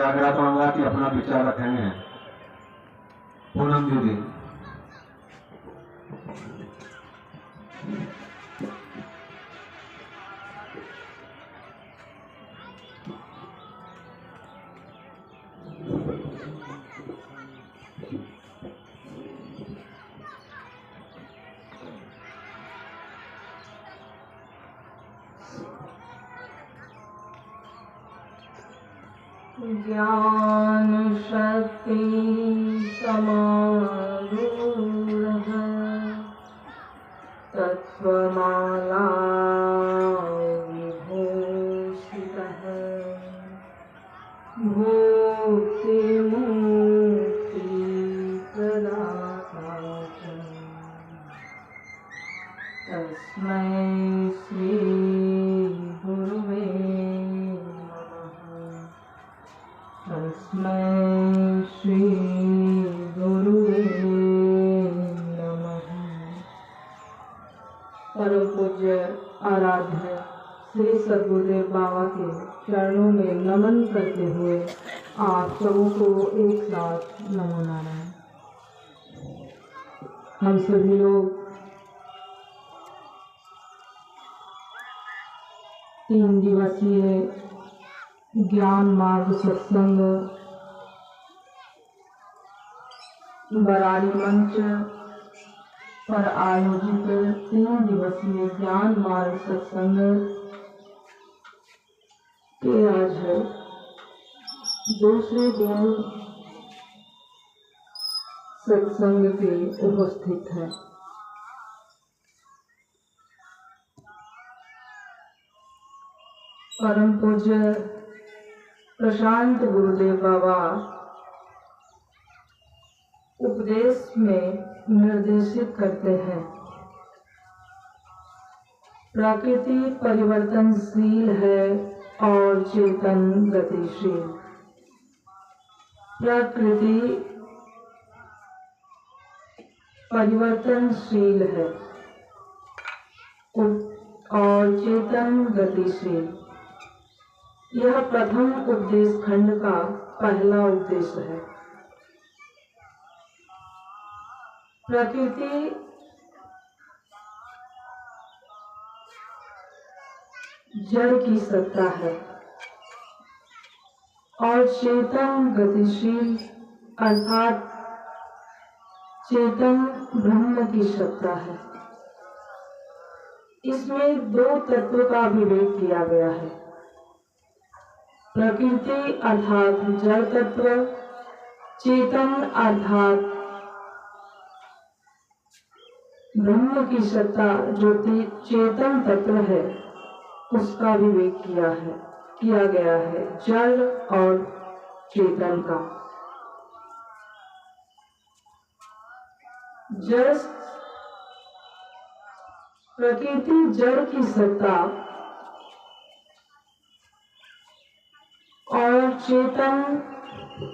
आग्रह करूंगा कि अपना विचार रखेंगे। पूनम दीदी। ज्ञान शक्ति समारूढ़ तत्वमाला विभूषितः भुक्ति मुक्ति प्रदाता च तस्मै श्री गुरुवे तस्मै श्री गुरुवे नमः। परम पूज्य आराध्य श्री सद्गुरुदेव बाबा के चरणों में नमन करते हुए आप सबों को एक साथ नमो नारायण। हम सभी लोग 3 दिवसीय ज्ञान मार्ग सत्संग बराड़ी मंच पर आयोजित 3 दिवसीय ज्ञान मार्ग सत्संग के आज दूसरे दिन सत्संग के उपस्थित हैं। परम पूज्य प्रशांत गुरुदेव बाबा उपदेश में निर्देशित करते हैं, प्रकृति परिवर्तनशील है और चेतन गतिशील। प्रकृति परिवर्तनशील है और चेतन गतिशील। यह प्रथम उपदेश खंड का पहला उपदेश है। प्रकृति जड़ की सत्ता है और चेतन गतिशील अर्थात चेतन ब्रह्म की सत्ता है। इसमें 2 तत्व का विवेक किया गया है। प्रकृति अर्थात जड़ तत्व, चेतन अर्थात ब्रह्म की सत्ता जो चेतन तत्व है उसका विवेक किया गया है, जड़ और चेतन का। जड़ प्रकृति जड़ की सत्ता और चेतन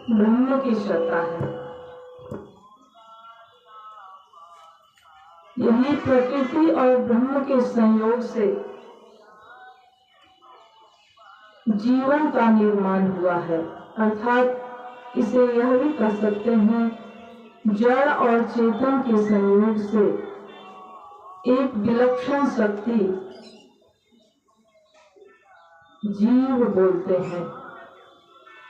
ब्रह्म की सत्ता है। यही प्रकृति और ब्रह्म के संयोग से जीवन का निर्माण हुआ है। अर्थात इसे यह भी कह सकते हैं, जड़ और चेतन के संयोग से एक विलक्षण शक्ति जीव बोलते हैं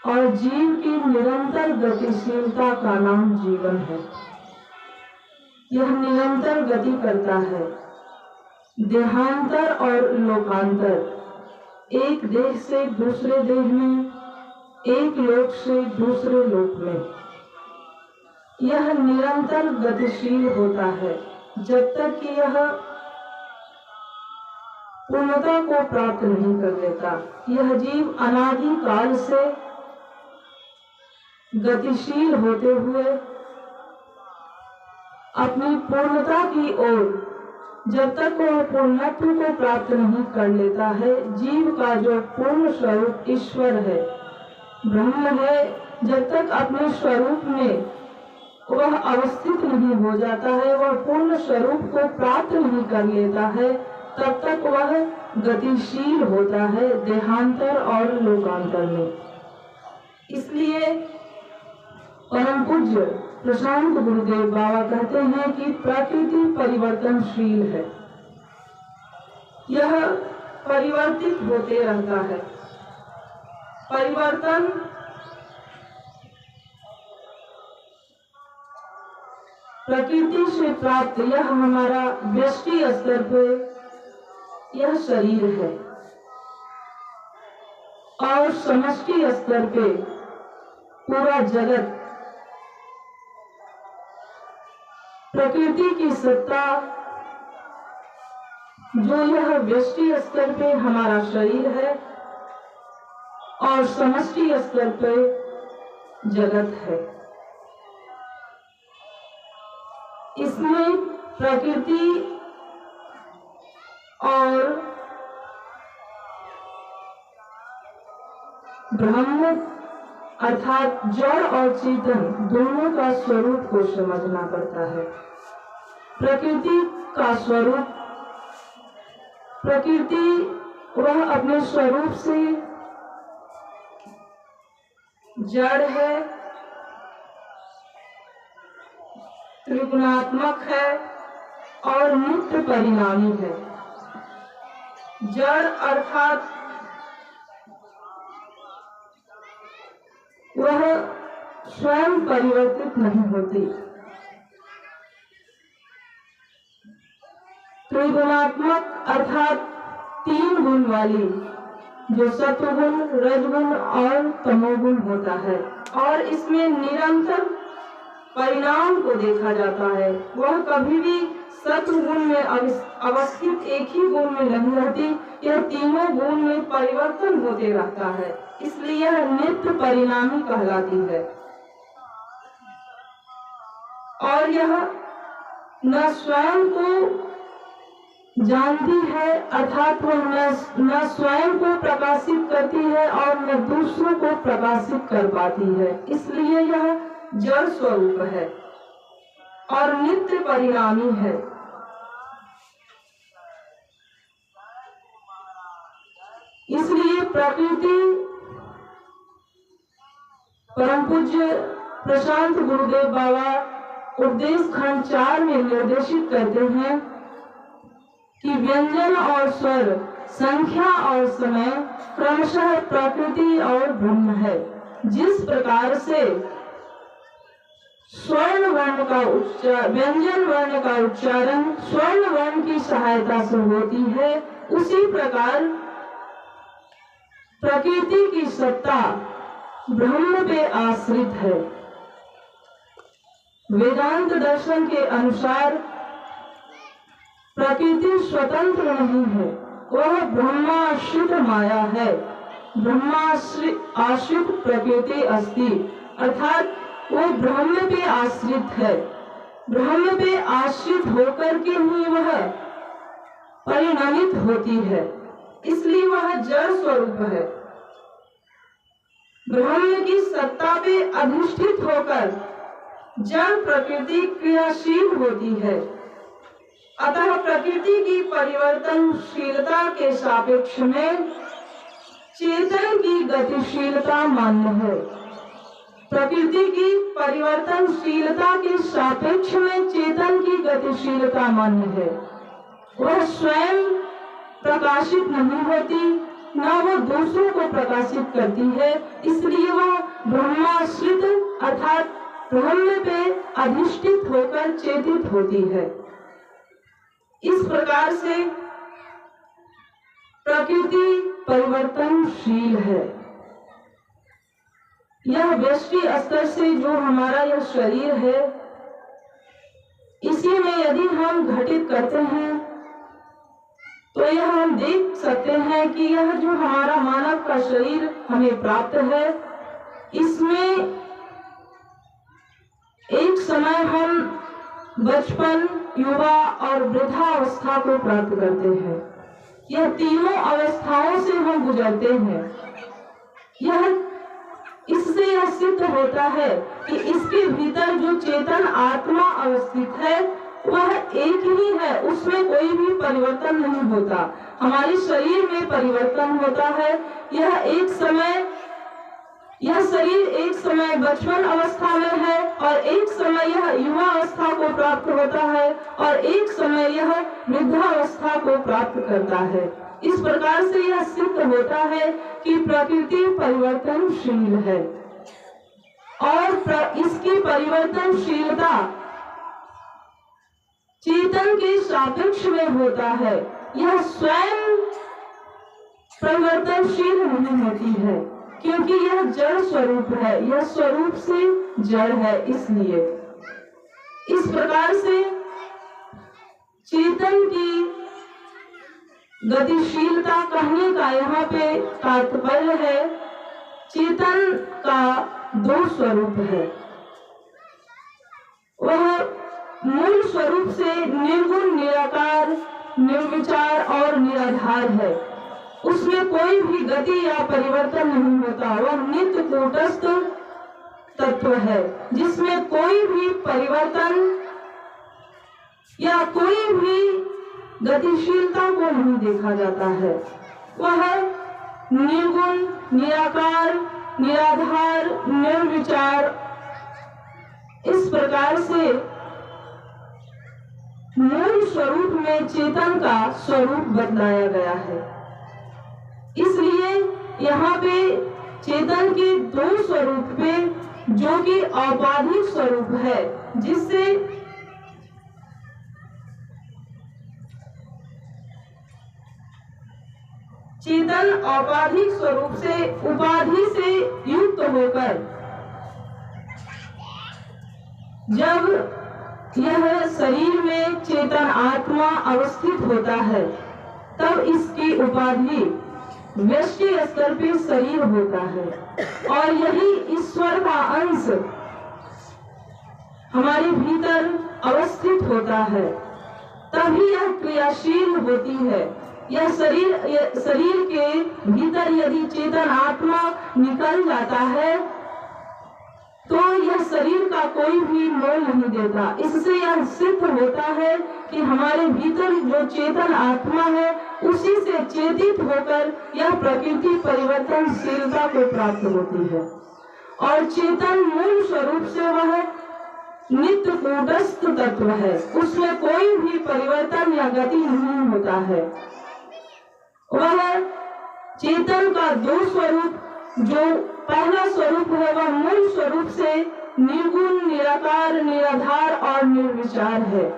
और जीव की निरंतर गतिशीलता का नाम जीवन है। यह निरंतर गति करता है, देहांतर और लोकांतर, एक देह से दूसरे देह में, एक लोक से दूसरे लोक में। यह निरंतर गतिशील होता है जब तक कि यह पूर्णता को प्राप्त नहीं कर लेता। यह जीव अनादि काल से गतिशील होते हुए अपनी पूर्णता की ओर जब तक वह पूर्णत्व को प्राप्त नहीं कर लेता है, जीव का जो पूर्ण स्वरूप ईश्वर है, ब्रह्म है, जब तक अपने स्वरूप में वह अवस्थित नहीं हो जाता है, वह पूर्ण स्वरूप को प्राप्त नहीं कर लेता है, तब तक वह गतिशील होता है देहांतर और लोकांतर में। इस परम पूज्य प्रशांत गुरुदेव बाबा कहते हैं कि प्रकृति परिवर्तनशील है, यह परिवर्तित होते रहता है। परिवर्तन प्रकृति से प्राप्त यह हमारा व्यष्टि स्तर पे यह शरीर है और समष्टि स्तर पे पूरा जगत प्रकृति की सत्ता जो यह व्यष्टि स्तर पे हमारा शरीर है और समष्टि स्तर पे जगत है। इसमें प्रकृति और ब्रह्म अर्थात जड़ और चेतन दोनों का स्वरूप को समझना पड़ता है। प्रकृति का स्वरूप, प्रकृति वह अपने स्वरूप से जड़ है, त्रिगुणात्मक है और नित्य परिणामी है। जड़ अर्थात वह स्वयं परिवर्तित नहीं होती। त्रिगुणात्मक अर्थात 3 गुण वाली जो सत्वगुण, रजगुण और तमोगुण होता है और इसमें निरंतर परिणाम को देखा जाता है। वह कभी भी सत्वगुण में अवस्थित एक ही गुण में नहीं रहती, यह तीनों गुण में परिवर्तन होते रहता है, इसलिए यह नित्य परिणामी कहलाती है। और यह न स्वयं को जानती है अर्थात वह न स्वयं को प्रकाशित करती है और न दूसरों को प्रकाशित कर पाती है, इसलिए यह जड़ स्वरूप है और नित्य परिणामी है। इसलिए प्रकृति परम पूज्य प्रशांत गुरुदेव बाबा उपदेश खंड 4 में निर्देशित करते हैं कि व्यंजन और स्वर, संख्या और समय क्रमशः प्रकृति और ब्रह्म है। जिस प्रकार से स्वर्ण वर्ण का उच्चारण, व्यंजन वर्ण का उच्चारण स्वर्ण वर्ण की सहायता से होती है, उसी प्रकार प्रकृति की सत्ता ब्रह्म पे आश्रित है। वेदांत दर्शन के अनुसार प्रकृति स्वतंत्र नहीं है, वह ब्रह्माश्रित माया है। ब्रह्माश्रित प्रकृति अस्ति अर्थात वो ब्रह्म पे आश्रित है। ब्रह्म पे आश्रित होकर के ही वह परिणमित होती है, इसलिए वह जड़ स्वरूप है। ब्रह्म की सत्ता पे अधिष्ठित होकर जड़ प्रकृति क्रियाशील होती है। अतः प्रकृति की परिवर्तनशीलता के सापेक्ष में चेतन की गतिशीलता मान्य है। प्रकृति की परिवर्तनशीलता के सापेक्ष में चेतन की गतिशीलता मान्य है। वह स्वयं प्रकाशित नहीं होती, न वो दूसरों को प्रकाशित करती है, इसलिए वह ब्रह्माश्रित अर्थात ब्रह्म पे अधिष्ठित होकर चेतित होती है। इस प्रकार से प्रकृति परिवर्तनशील है। यह व्यष्टि स्तर से जो हमारा यह शरीर है, इसी में यदि हम घटित करते हैं तो यह हम देख सकते हैं कि यह जो हमारा मानव का शरीर हमें प्राप्त है, इसमें एक समय हम बचपन, युवा और वृद्धावस्था को प्राप्त करते हैं। यह तीनों अवस्थाओं से हम गुजरते हैं। इससे यह सिद्ध होता है कि इसके भीतर जो चेतन आत्मा अवस्थित है वह एक ही है, उसमें कोई भी परिवर्तन नहीं होता। हमारे शरीर में परिवर्तन होता है, यह एक समय यह शरीर एक समय बचपन अवस्था में है और एक समय यह युवा अवस्था को प्राप्त होता है और एक समय यह वृद्धावस्था को प्राप्त करता है। इस प्रकार से यह सिद्ध होता है कि प्रकृति परिवर्तनशील है और इसकी परिवर्तनशीलता चेतन के सापेक्ष में होता है। यह स्वयं परिवर्तनशील नहीं होती है क्योंकि यह जड़ स्वरूप है, यह स्वरूप से जड़ है। इसलिए इस प्रकार से चेतन की गतिशीलता कहने का यहाँ पे तात्पर्य है, चेतन का दो स्वरूप है। वह मूल स्वरूप से निर्गुण, निराकार, निर्विचार और निराधार है। उसमें कोई भी गति या परिवर्तन नहीं होता। वह नित्य कूटस्थ तत्व है जिसमें कोई भी परिवर्तन या कोई भी गतिशीलता को नहीं देखा जाता है। वह निर्गुण, निराकार, निराधार, निर्विचार, इस प्रकार से मूल स्वरूप में चेतन का स्वरूप बदलाया गया है। इसलिए यहाँ पे चेतन के दो स्वरूप पे, जो कि औपाधिक स्वरूप है, जिससे चेतन औपाधिक स्वरूप से उपाधि से युक्त होकर जब यह शरीर में चेतन आत्मा अवस्थित होता है तब इसकी उपाधि व्यष्टि स्तर पे शरीर होता है और यही ईश्वर का अंश हमारे भीतर अवस्थित होता है। तभी यह क्रियाशील होती है। यह शरीर के भीतर यदि चेतन आत्मा निकल जाता है तो यह शरीर का कोई भी मोल नहीं देता। इससे यह सिद्ध होता है कि हमारे भीतर जो चेतन आत्मा है उसी से चेतित होकर यह प्रकृति परिवर्तनशीलता को प्राप्त होती है और चेतन मूल स्वरूप से वह नित्य कूटस्थ तत्व है। उसमें कोई भी परिवर्तन या गति नहीं होता है। वह चेतन का दो स्वरूप, जो पहला स्वरूप है वह मूल स्वरूप से निर्गुण, निराकार, निराधार और निर्विचार है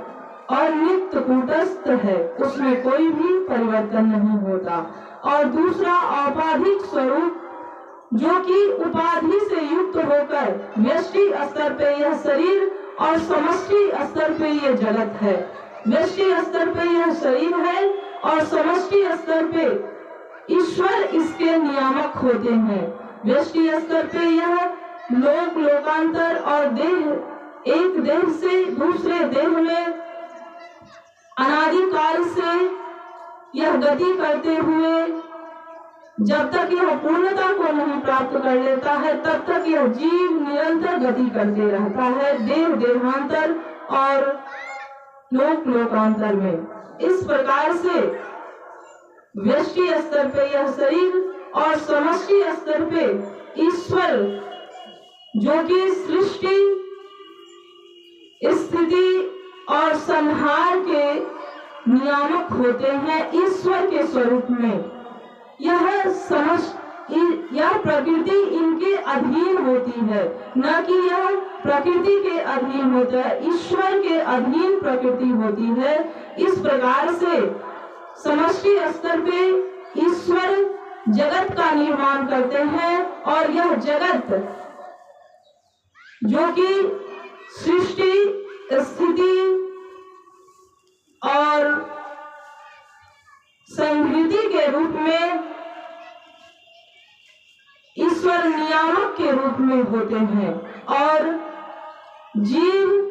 और नित्य कूटस्थ है, उसमें कोई भी परिवर्तन नहीं होता। और दूसरा औपाधिक स्वरूप, जो कि उपाधि से युक्त होकर व्यष्टि स्तर पे यह शरीर और समष्टि स्तर पे यह जगत है। व्यष्टि स्तर पे यह शरीर है और समष्टि स्तर पे ईश्वर इसके नियामक होते हैं। व्यष्टि स्तर पे यह लोक, लोकांतर और देह, एक देह से दूसरे देह में अनादिकाल से यह गति करते हुए जब तक यह पूर्णता को नहीं प्राप्त कर लेता है तब तक यह जीव निरंतर गति करते रहता है, देह देहांतर और लोक लोकांतर में। इस प्रकार से व्यष्टि स्तर पे यह शरीर और समष्टि स्तर पे ईश्वर, जो कि सृष्टि, स्थिति और संहार के नियामक होते हैं, ईश्वर के स्वरूप में यह प्रकृति इनके अधीन होती है, न कि यह प्रकृति के अधीन होता है, ईश्वर के अधीन प्रकृति होती है। इस प्रकार से समष्टि स्तर पे ईश्वर जगत का निर्माण करते हैं और यह जगत, जो कि सृष्टि, स्थिति और संहृति के रूप में ईश्वर नियामक के रूप में होते हैं और जीव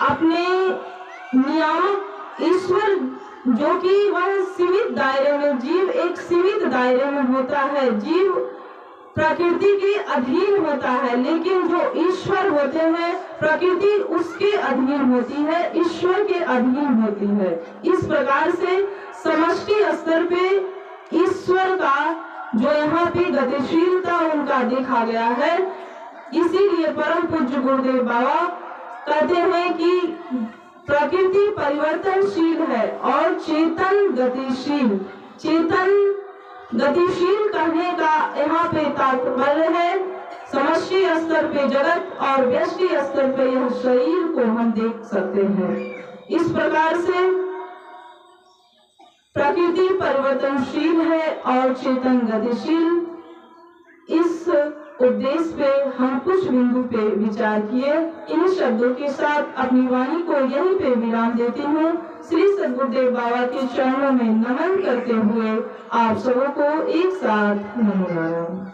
अपने नियामक ईश्वर, जो कि वह सीमित दायरे में, जीव एक सीमित दायरे में होता है, जीव प्रकृति के अधीन होता है, लेकिन जो ईश्वर होते हैं प्रकृति उसके अधीन होती है, ईश्वर के अधीन होती है। इस प्रकार से समष्टि स्तर पे ईश्वर का जो यहाँ पे गतिशीलता उनका देखा गया है। इसीलिए परम पूज्य गुरुदेव बाबा कहते हैं कि प्रकृति परिवर्तनशील है और चेतन गतिशील। चेतन गतिशील कहने का यहाँ पे तात्पर्य है समष्टि स्तर पे जगत और व्यष्टि स्तर पे यह शरीर को हम देख सकते हैं। इस प्रकार से प्रकृति परिवर्तनशील है और चेतन गतिशील। इस उद्देश्य पे हम कुछ बिंदु पे विचार किए। इन शब्दों के साथ अपनी वाणी को यहीं पे विराम देती हूँ। श्री सद्गुरुदेव बाबा के चरणों में नमन करते हुए आप सबों को एक साथ नमो नारायण।